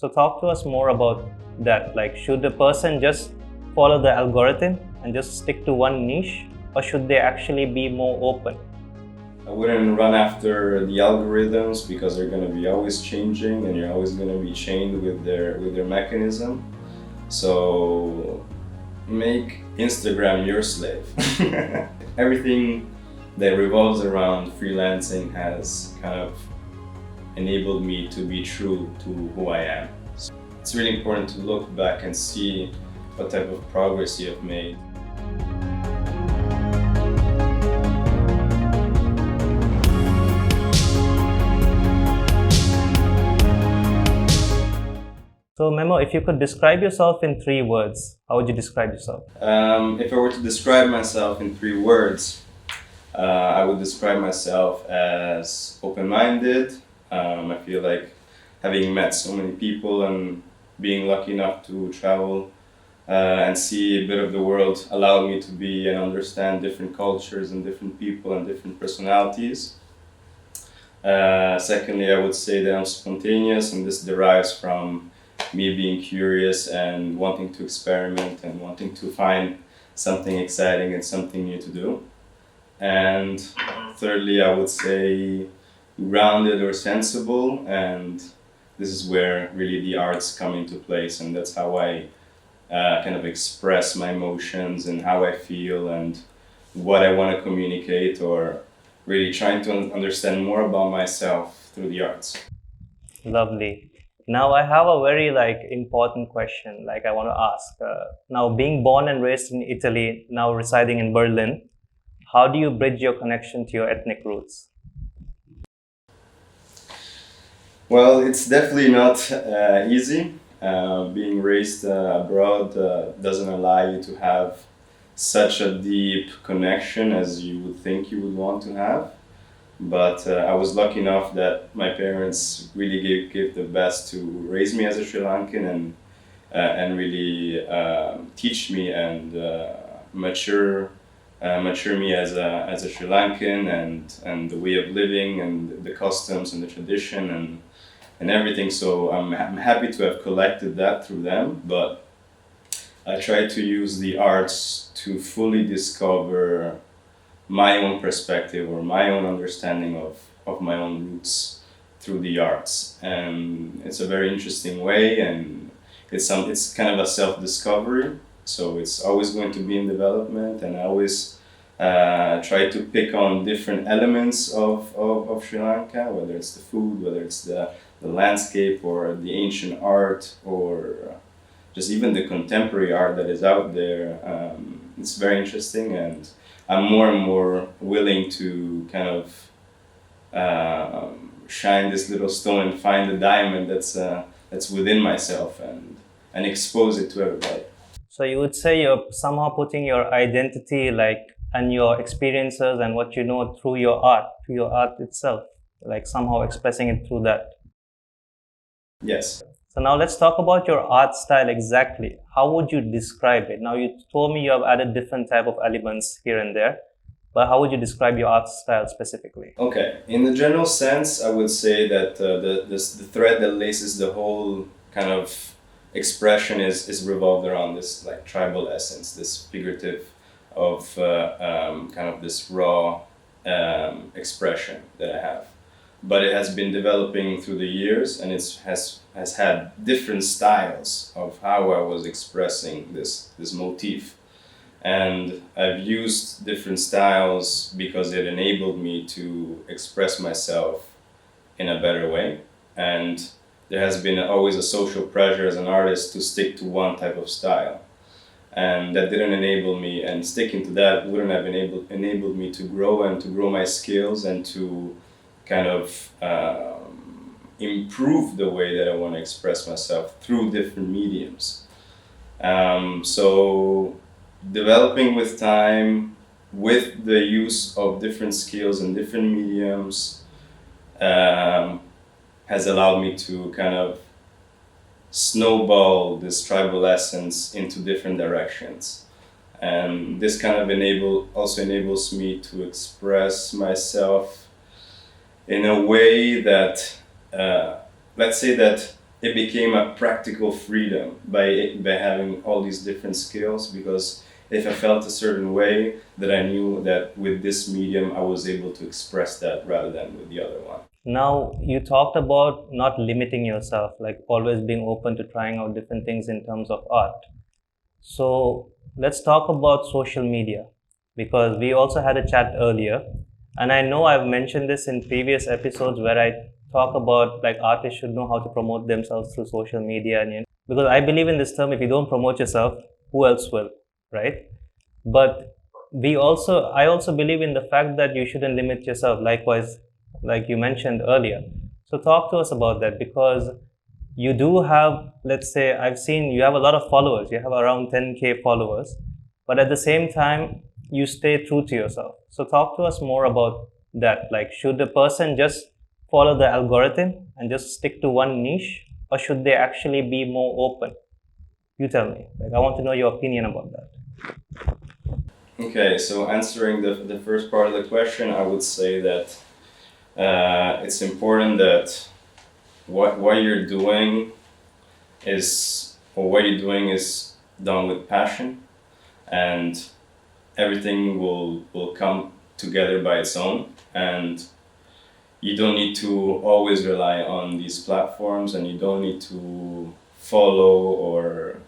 So talk to us more about that. Like, should the person just follow the algorithm and just stick to one niche, or should they actually be more open? I wouldn't run after the algorithms because they're going to be always changing and you're always going to be chained with their mechanism. So make Instagram your slave. Everything that revolves around freelancing has kind of enabled me to be true to who I am. So it's really important to look back and see what type of progress you have made. So Memo, if you could describe yourself in 3 words, how would you describe yourself? If I were to describe myself in 3 words, I would describe myself as open-minded. I feel like having met so many people and being lucky enough to travel and see a bit of the world allowed me to be and understand different cultures and different people and different personalities. Secondly, I would say that I'm spontaneous, and this derives from me being curious and wanting to experiment and wanting to find something exciting and something new to do. And thirdly, I would say grounded or sensible, and this is where really the arts come into place, and that's how I kind of express my emotions and how I feel and what I want to communicate, or really trying to understand more about myself through the arts. Lovely. Now I have a very important question I want to ask. Now, being born and raised in Italy, now residing in Berlin, how do you bridge your connection to your ethnic roots? Well, it's definitely not easy. Being raised abroad doesn't allow you to have such a deep connection as you would think you would want to have. But I was lucky enough that my parents really gave the best to raise me as a Sri Lankan and really teach me and mature me as a Sri Lankan and the way of living and the customs and the tradition and everything. So I'm happy to have collected that through them, but I try to use the arts to fully discover my own perspective or my own understanding of my own roots through the arts. And it's a very interesting way, and it's kind of a self-discovery. So it's always going to be in development, and I always try to pick on different elements of Sri Lanka, whether it's the food, whether it's the landscape or the ancient art, or just even the contemporary art that is out there. It's very interesting, and I'm more and more willing to kind of shine this little stone and find the diamond that's within myself and expose it to everybody. So you would say you're somehow putting your identity and your experiences and what you know through your art itself, somehow expressing it through that. Yes. So now let's talk about your art style exactly. How would you describe it? Now you told me you have added different type of elements here and there, but how would you describe your art style specifically? Okay, in the general sense, I would say that the thread that laces the whole kind of expression is revolved around this tribal essence, this figurative of kind of this raw expression that I have. But it has been developing through the years, and it has had different styles of how I was expressing this motif. And I've used different styles because it enabled me to express myself in a better way. And there has been always a social pressure as an artist to stick to one type of style. And that didn't enable me, and sticking to that wouldn't have enabled me to grow my skills and to kind of improve the way that I want to express myself through different mediums. So developing with time, with the use of different skills and different mediums, has allowed me to kind of snowball this tribal essence into different directions. And this kind of also enables me to express myself in a way that, let's say that it became a practical freedom by having all these different skills, because if I felt a certain way, that I knew that with this medium I was able to express that rather than with the other one. Now, you talked about not limiting yourself, like always being open to trying out different things in terms of art. So, let's talk about social media, because we also had a chat earlier. And I know I've mentioned this in previous episodes where I talk about like artists should know how to promote themselves through social media. And because I believe in this term, if you don't promote yourself, who else will, right? But I also believe in the fact that you shouldn't limit yourself. Likewise, like you mentioned earlier. So talk to us about that, because you do have, let's say, I've seen you have a lot of followers. You have around 10K followers, but at the same time, you stay true to yourself. So talk to us more about that. Like, should the person just follow the algorithm and just stick to one niche, or should they actually be more open? You tell me. Like, I want to know your opinion about that. Okay, so answering the first part of the question, I would say that it's important that what you're doing is done with passion, and everything will come together by its own, and you don't need to always rely on these platforms, and you don't need to follow or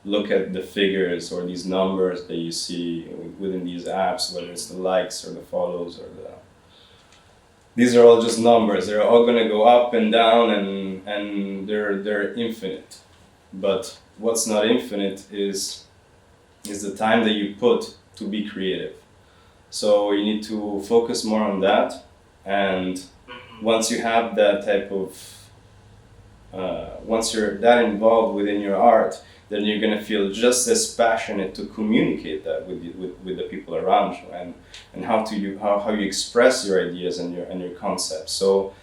look at the figures or these numbers that you see within these apps, whether it's the likes or the follows or these are all just numbers. They're all gonna go up and down, and they're infinite. But what's not infinite is the time that you put to be creative. So you need to focus more on that, and once you have that type of once you're that involved within your art, then you're gonna feel just as passionate to communicate that with the people around you, and how you express your ideas and your concepts. So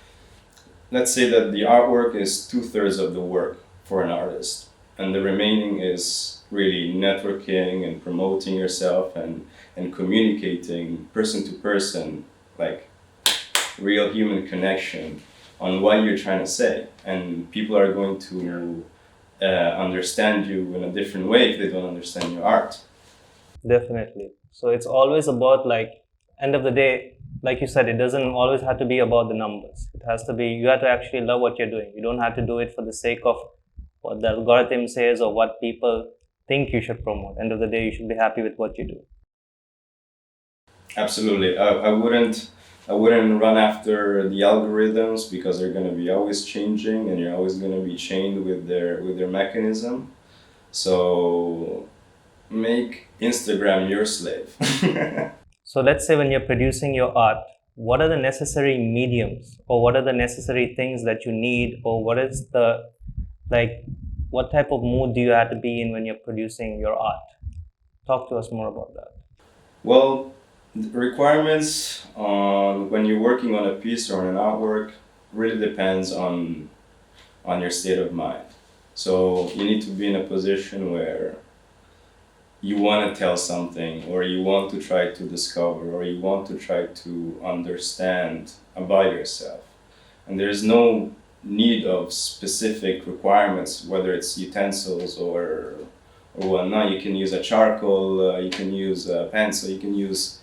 let's say that the artwork is 2/3 of the work for an artist, and the remaining is really networking and promoting yourself and communicating person to person, like real human connection on what you're trying to say, and people are going to understand you in a different way if they don't understand your art. Definitely. So it's always about, like, end of the day, like you said, it doesn't always have to be about the numbers. It has to be, you have to actually love what you're doing. You don't have to do it for the sake of what the algorithm says or what people think you should promote. End of the day, you should be happy with what you do. Absolutely. I wouldn't run after the algorithms, because they're going to be always changing, and you're always going to be chained with their mechanism. So make Instagram your slave. So let's say when you're producing your art, what are the necessary mediums, or what are the necessary things that you need, or what is the, like, what type of mood do you have to be in when you're producing your art? Talk to us more about that. Well, the requirements on when you're working on a piece or on an artwork really depends on your state of mind. So you need to be in a position where you want to tell something, or you want to try to discover, or you want to try to understand about yourself. And there's no need of specific requirements, whether it's utensils or whatnot. You can use a charcoal, you can use a pencil, you can use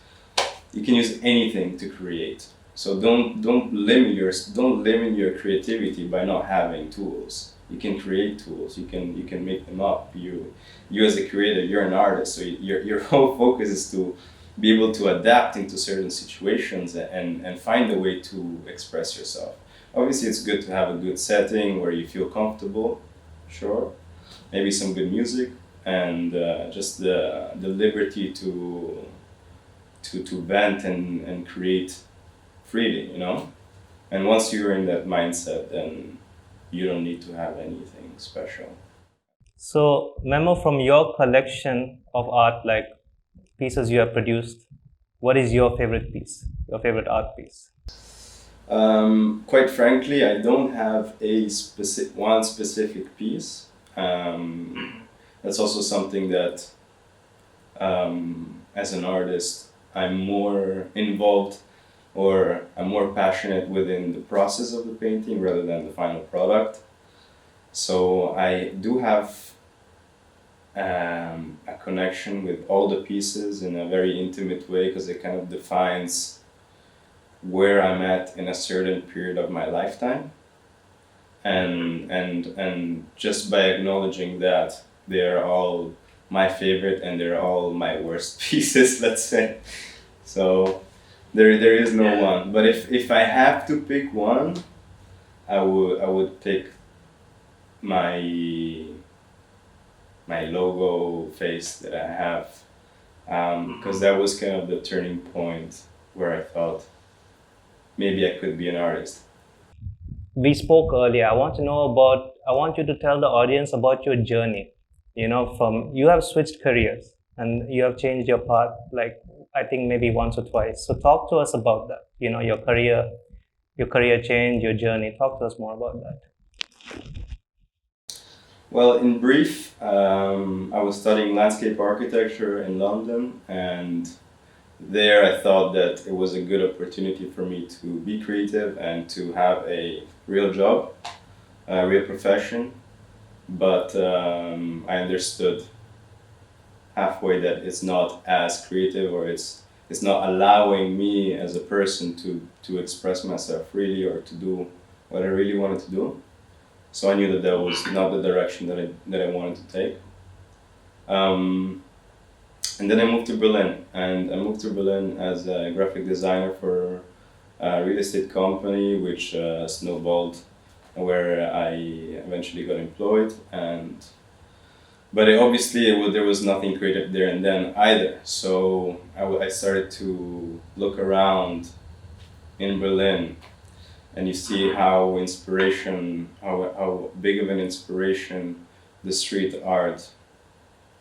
anything to create. So don't limit your creativity by not having tools. You can create tools. You can make them up. You as a creator, you're an artist. So your whole focus is to be able to adapt into certain situations and find a way to express yourself. Obviously, it's good to have a good setting where you feel comfortable. Sure, maybe some good music, and just the liberty to vent and create freely, And once you're in that mindset, then you don't need to have anything special. So, Memo, from your collection of art, like pieces you have produced, what is your favorite piece, your favorite art piece? Quite frankly, I don't have one specific piece. That's also something that, as an artist, I'm more involved, or I'm more passionate within the process of the painting rather than the final product. So I do have a connection with all the pieces in a very intimate way, because it kind of defines where I'm at in a certain period of my lifetime. And just by acknowledging that they're all my favorite and they're all my worst pieces, let's say. So there is no one. But if I have to pick one, I would pick my my logo face that I have, because that was kind of the turning point where I felt maybe I could be an artist. We spoke earlier. I want you to tell the audience about your journey. From you have switched careers and you have changed your path, like I think maybe once or twice. So talk to us about that. Your career change, your journey. Talk to us more about that. Well, in brief, I was studying landscape architecture in London, and there I thought that it was a good opportunity for me to be creative and to have a real job, a real profession. But I understood halfway that it's not as creative, or it's not allowing me as a person to express myself freely or to do what I really wanted to do. So I knew that that was not the direction that I wanted to take. Um, and then I moved to Berlin, and I moved to Berlin as a graphic designer for a real estate company, which snowballed, where I eventually got employed. But there was nothing creative there and then either. So I started to look around in Berlin, and you see how big of an inspiration the street art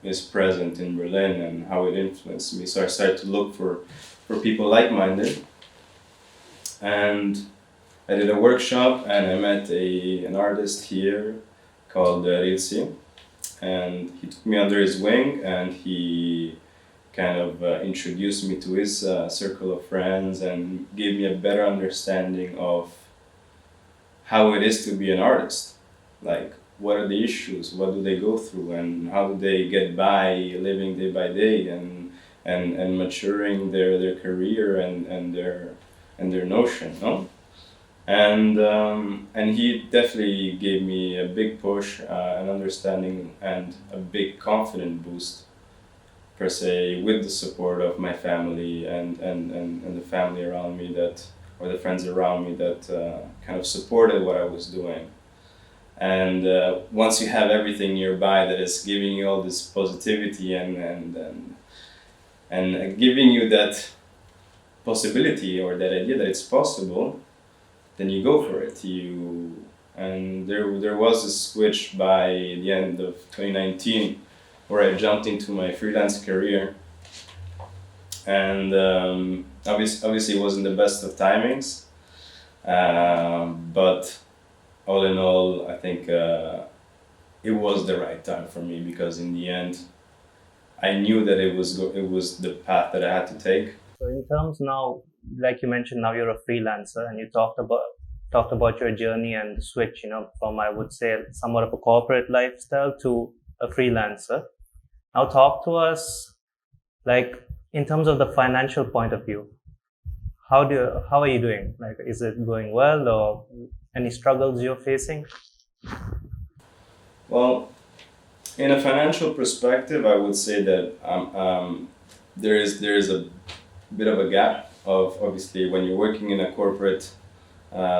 is present in Berlin and how it influenced me. So I started to look for people like-minded, and I did a workshop, and I met an artist here called Rilsi, and he took me under his wing, and he kind of introduced me to his circle of friends and gave me a better understanding of how it is to be an artist. Like, what are the issues, what do they go through, and how do they get by living day by day, and maturing their career and their notion, no? And he definitely gave me a big push, an understanding, and a big confident boost, per se, with the support of my family and the family around me or the friends around me that kind of supported what I was doing. And once you have everything nearby that is giving you all this positivity and giving you that possibility or that idea that it's possible, then you go for it. And there was a switch by the end of 2019 where I jumped into my freelance career, and obviously it wasn't the best of timings, but all in all, I think it was the right time for me, because in the end, I knew that it was the path that I had to take. So in terms now, like you mentioned, now you're a freelancer, and you talked about your journey and the switch, from, I would say, somewhat of a corporate lifestyle to a freelancer. Now talk to us, like, in terms of the financial point of view. How are you doing? Like, is it going well, or any struggles you're facing? Well, in a financial perspective, I would say that there is a bit of a gap of, obviously, when you're working in a corporate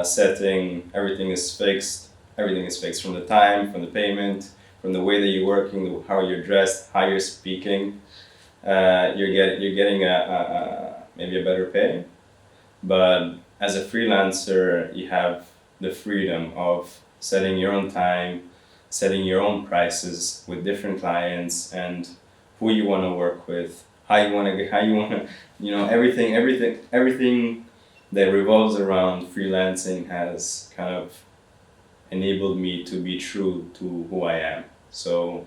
setting, everything is fixed. Everything is fixed, from the time, from the payment, from the way that you're working, how you're dressed, how you're speaking. You're getting maybe a better pay, but as a freelancer, you have the freedom of setting your own time, setting your own prices with different clients, and who you want to work with, how you want to, everything that revolves around freelancing has kind of enabled me to be true to who I am. So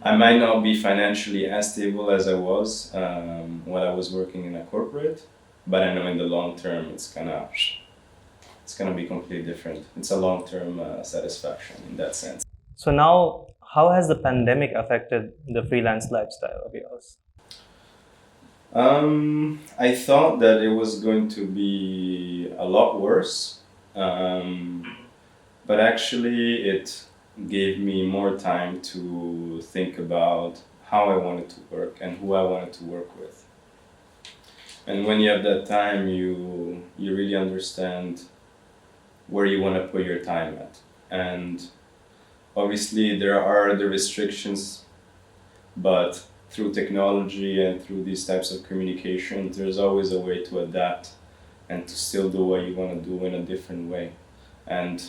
I might not be financially as stable as I was when I was working in a corporate, but I know in the long term it's gonna be completely different. It's a long term satisfaction in that sense. So now, how has the pandemic affected the freelance lifestyle of yours? I thought that it was going to be a lot worse, but actually, it gave me more time to think about how I wanted to work and who I wanted to work with. And when you have that time, you really understand where you want to put your time at. And obviously, there are the restrictions, but through technology and through these types of communication, there's always a way to adapt and to still do what you want to do in a different way. And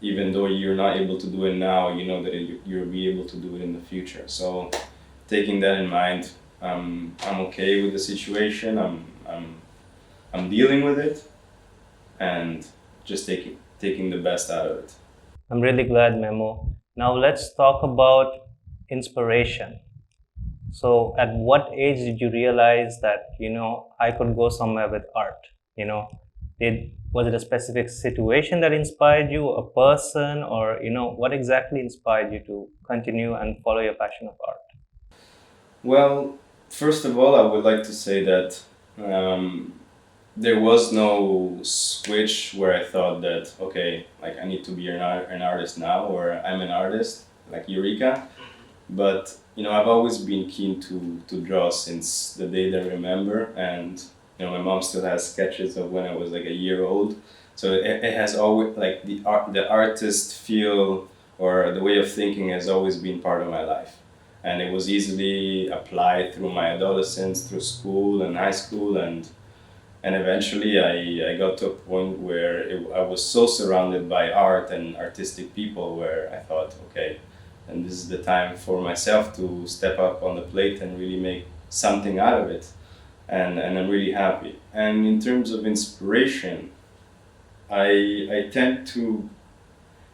even though you're not able to do it now, you know that you'll be able to do it in the future. So, taking that in mind, I'm okay with the situation. I'm dealing with it, and just taking the best out of it. I'm really glad, Memo. Now let's talk about inspiration. So, at what age did you realize that I could go somewhere with art? You know, did was it a specific situation that inspired you, a person, or what exactly inspired you to continue and follow your passion of art? Well, first of all, I would like to say that um, there was no switch where I thought that, okay, like I need to be an artist now, or I'm an artist, like Eureka. But I've always been keen to draw since the day that I remember, and my mom still has sketches of when I was like a year old. So it has always like the artist feel or the way of thinking has always been part of my life, and it was easily applied through my adolescence, through school and high school, and eventually I got to a point where I was so surrounded by art and artistic people where I thought, okay, and this is the time for myself to step up on the plate and really make something out of it. And I'm really happy. And in terms of inspiration, I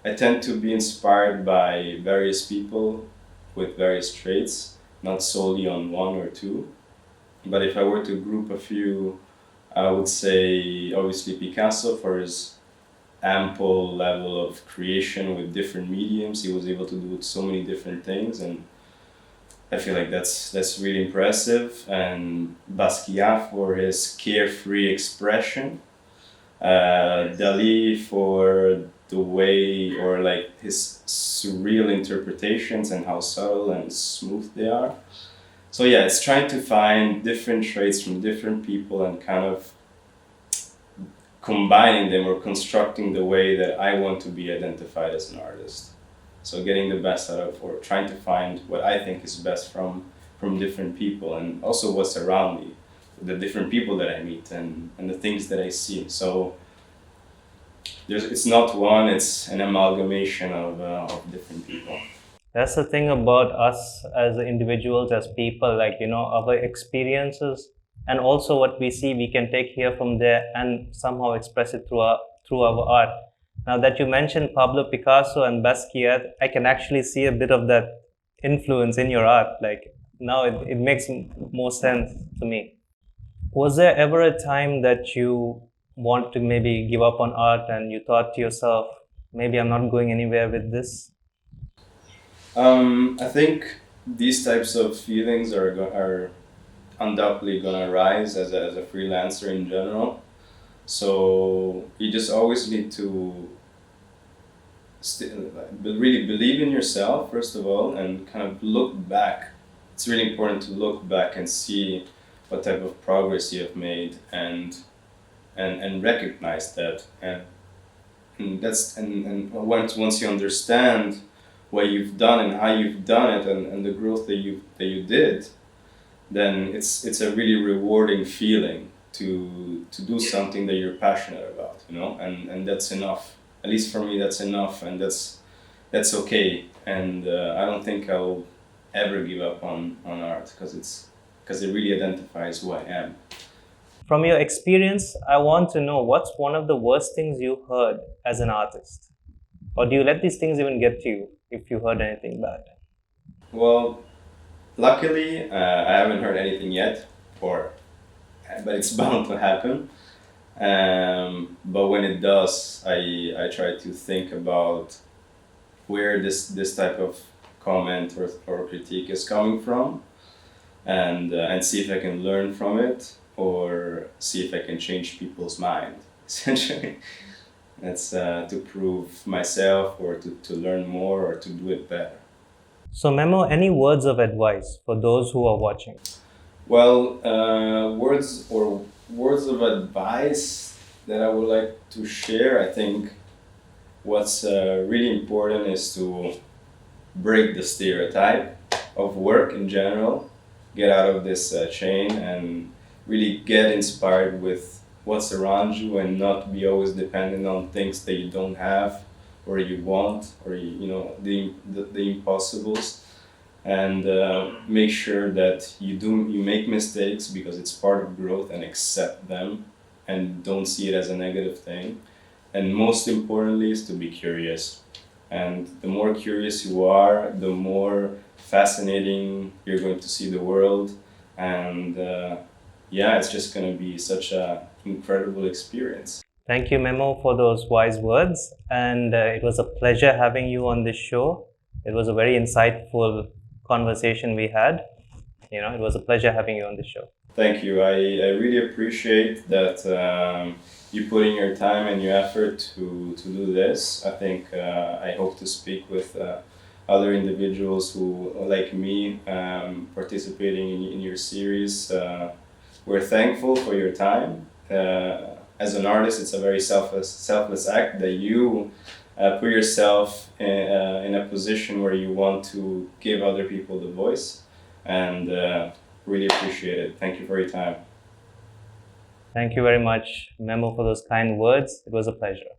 I tend to be inspired by various people with various traits, not solely on one or two. But if I were to group a few, I would say obviously Picasso for his ample level of creation with different mediums. He was able to do so many different things, and I feel like that's really impressive. And Basquiat for his carefree expression, Dali for the way or like his surreal interpretations and how subtle and smooth they are. So yeah, it's trying to find different traits from different people and kind of combining them or constructing the way that I want to be identified as an artist. So getting the best out of or trying to find what I think is best from different people and also what's around me, the different people that I meet and the things that I see. So it's not one, it's an amalgamation of different people. That's the thing about us as individuals, as people, like, our experiences and also what we see, we can take here from there and somehow express it through our art. Now that you mentioned Pablo Picasso and Basquiat, I can actually see a bit of that influence in your art. Like now it makes more sense to me. Was there ever a time that you want to maybe give up on art and you thought to yourself, maybe I'm not going anywhere with this? I think these types of feelings are undoubtedly gonna rise as a freelancer in general. So you just always need to really believe in yourself first of all, and kind of look back. It's really important to look back and see what type of progress you have made, and recognize that, and once you understand what you've done and how you've done it, and the growth that you did, then it's a really rewarding feeling to do something that you're passionate about, and that's enough. At least for me, that's enough, and that's okay. And I don't think I'll ever give up on art because it really identifies who I am. From your experience, I want to know what's one of the worst things you heard as an artist? Or do you let these things even get to you if you heard anything bad? Well, luckily, I haven't heard anything yet, but it's bound to happen. But when it does, I try to think about where this type of comment or critique is coming from, and see if I can learn from it or see if I can change people's mind. Essentially, that's to prove myself or to learn more or to do it better. So, Memo, any words of advice for those who are watching? Well, words of advice that I would like to share. I think what's really important is to break the stereotype of work in general, get out of this chain, and really get inspired with what's around you, and not be always dependent on things that you don't have or you want, or the impossibles. And make sure that you make mistakes because it's part of growth, and accept them and don't see it as a negative thing. And most importantly is to be curious. And the more curious you are, the more fascinating you're going to see the world. And it's just going to be such an incredible experience. Thank you, Memo, for those wise words. And it was a pleasure having you on this show. It was a very insightful conversation we had. It was a pleasure having you on this show. Thank you. I really appreciate that you putting your time and your effort to do this. I think I hope to speak with other individuals who, like me, participating in your series. We're thankful for your time. As an artist, it's a very selfless act that you put yourself in a position where you want to give other people the voice, and really appreciate it. Thank you for your time. Thank you very much, Memo, for those kind words. It was a pleasure.